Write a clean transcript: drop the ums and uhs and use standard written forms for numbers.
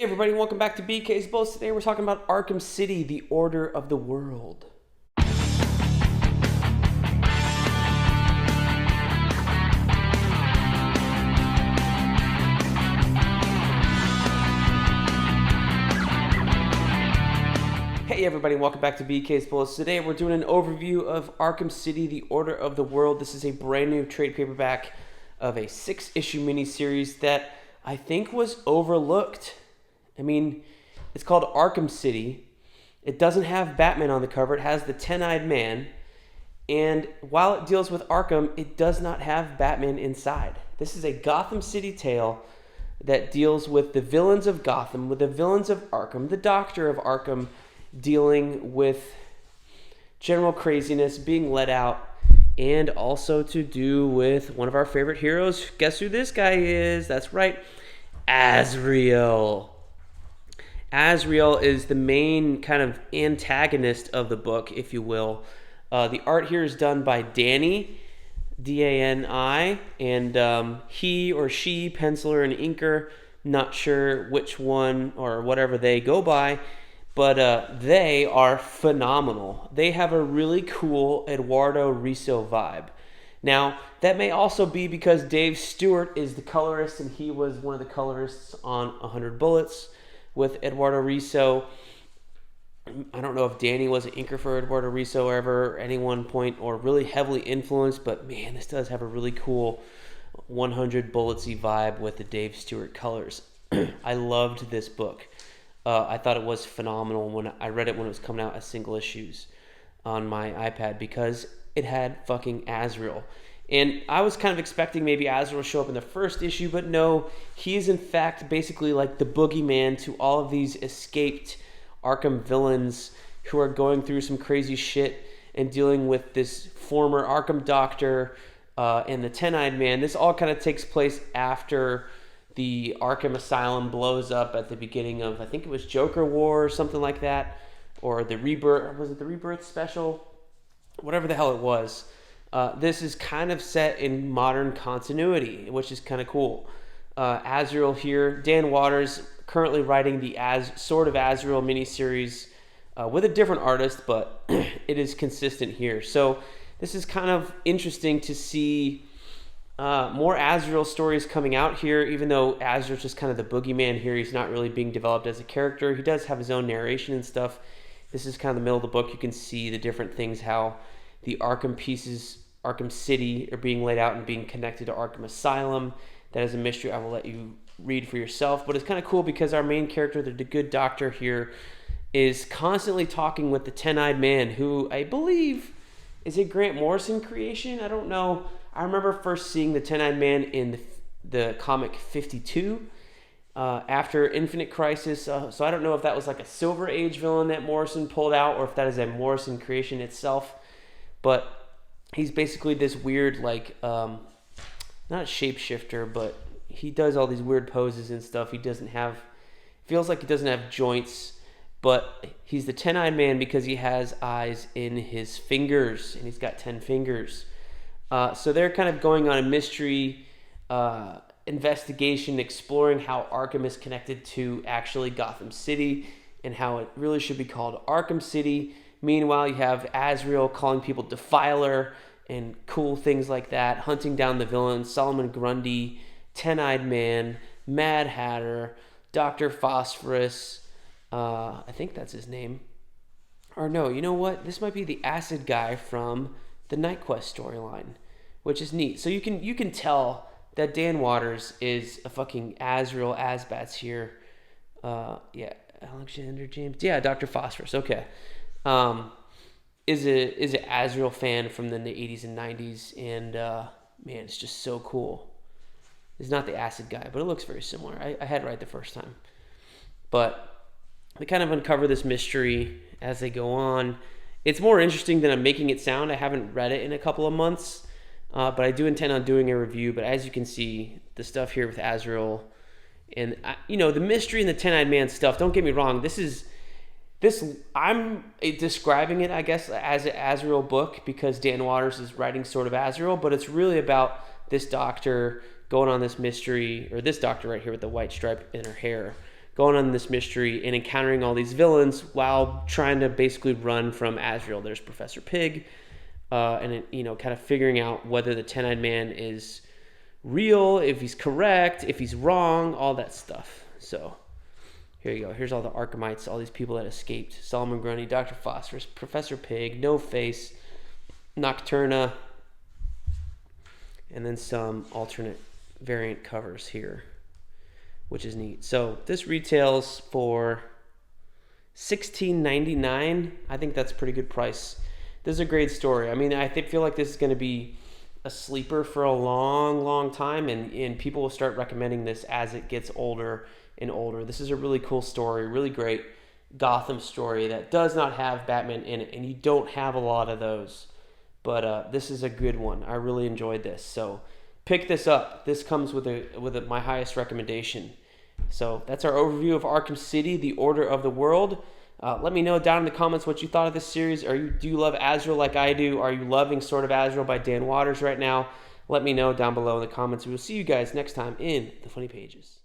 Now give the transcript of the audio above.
Hey everybody, welcome back to BK's Bulls. Today we're talking about Arkham City, the Order of the World. Hey everybody, welcome back to BK's Bulls. Today we're doing an overview of Arkham City, the Order of the World. This is a brand new trade paperback of a 6-issue miniseries that I think was overlooked. I mean, it's called Arkham City. It doesn't have Batman on the cover. It has the 10-eyed man. And while it deals with Arkham, it does not have Batman inside. This is a Gotham City tale that deals with the villains of Gotham, with the villains of Arkham, the Doctor of Arkham dealing with general craziness, being let out, and also to do with one of our favorite heroes. Guess who this guy is? That's right, Azrael. Azrael is the main kind of antagonist of the book, if you will. The art here is done by Danny, D-A-N-I, and he or she, penciler and inker, not sure which one or whatever they go by, but they are phenomenal. They have a really cool Eduardo Risso vibe. Now, that may also be because Dave Stewart is the colorist, and he was one of the colorists on 100 Bullets with Eduardo Risso. I don't know if Danny was an inker for Eduardo Risso ever at any one point, or really heavily influenced, but man, this does have a really cool 100 Bulletsy vibe with the Dave Stewart colors. I loved this book. I thought it was phenomenal when I read it when it was coming out as single issues on my iPad, because it had fucking Azrael. And I was kind of expecting maybe Azrael to show up in the first issue, but no, he is in fact basically like the boogeyman to all of these escaped Arkham villains who are going through some crazy shit and dealing with this former Arkham doctor and the 10-eyed man. This all kind of takes place after the Arkham Asylum blows up at the beginning of, I think it was Joker War or something like that, or the Rebirth, was it the Rebirth special? Whatever the hell it was. This is kind of set in modern continuity, which is kind of cool. Azrael here, Dan Waters currently writing the Sword of Azrael miniseries with a different artist, but it is consistent here. So this is kind of interesting to see more Azrael stories coming out here, even though Azrael's just kind of the boogeyman here. He's not really being developed as a character. He does have his own narration and stuff. This is kind of the middle of the book. You can see the different things, how the Arkham pieces, Arkham City, are being laid out and being connected to Arkham Asylum. That is a mystery I will let you read for yourself. But it's kind of cool because our main character, the good doctor here, is constantly talking with the 10-eyed man, who I believe is a Grant Morrison creation. I don't know. I remember first seeing the 10-eyed man in the comic 52 after Infinite Crisis. So I don't know if that was like a Silver Age villain that Morrison pulled out, or if that is a Morrison creation itself. But he's basically this weird, like, not shapeshifter, but he does all these weird poses and stuff. He doesn't have, feels like he doesn't have joints, but he's the 10-eyed man because he has eyes in his fingers, and he's got 10 fingers. So they're kind of going on a mystery investigation, exploring how Arkham is connected to actually Gotham City and how it really should be called Arkham City. Meanwhile, you have Azrael calling people Defiler and cool things like that, hunting down the villains, Solomon Grundy, 10-eyed man, Mad Hatter, Dr. Phosphorus, I think that's his name. Or no, you know what? This might be the acid guy from the Night Quest storyline, which is neat. So you can tell that Dan Waters is a fucking Azrael Asbats here. Yeah, Alexander James. Yeah, Dr. Phosphorus. Okay. Is a Azrael fan from the 80s and 90s, and man, it's just so cool. It's not the acid guy, but it looks very similar. I had it right the first time. But they kind of uncover this mystery as they go on. It's more interesting than I'm making it sound. I haven't read it in a couple of months, but I do intend on doing a review. But as you can see, the stuff here with Azrael and, the mystery and the 10-eyed man stuff, don't get me wrong, I'm describing it, I guess, as an Azrael book because Dan Waters is writing Sword of Azrael, but it's really about this doctor going on this mystery, or this doctor right here with the white stripe in her hair, going on this mystery and encountering all these villains while trying to basically run from Azrael. There's Professor Pig, and it, kind of figuring out whether the 10-eyed man is real, if he's correct, if he's wrong, all that stuff. So here you go. Here's all the Arkhamites, all these people that escaped. Solomon Grundy, Dr. Phosphorus, Professor Pig, No Face, Nocturna, and then some alternate variant covers here, which is neat. So this retails for $16.99. I think that's a pretty good price. This is a great story. I mean, I feel like this is going to be a sleeper for a long, long time, and people will start recommending this as it gets older and older. This is a really cool story, really great Gotham story that does not have Batman in it, and you don't have a lot of those. But this is a good one. I really enjoyed this. So pick this up. This comes with my highest recommendation. So that's our overview of Arkham City, The Order of the World. Let me know down in the comments what you thought of this series. Do you love Azrael like I do? Are you loving Sword of Azrael by Dan Watters right now? Let me know down below in the comments. We will see you guys next time in the Funny Pages.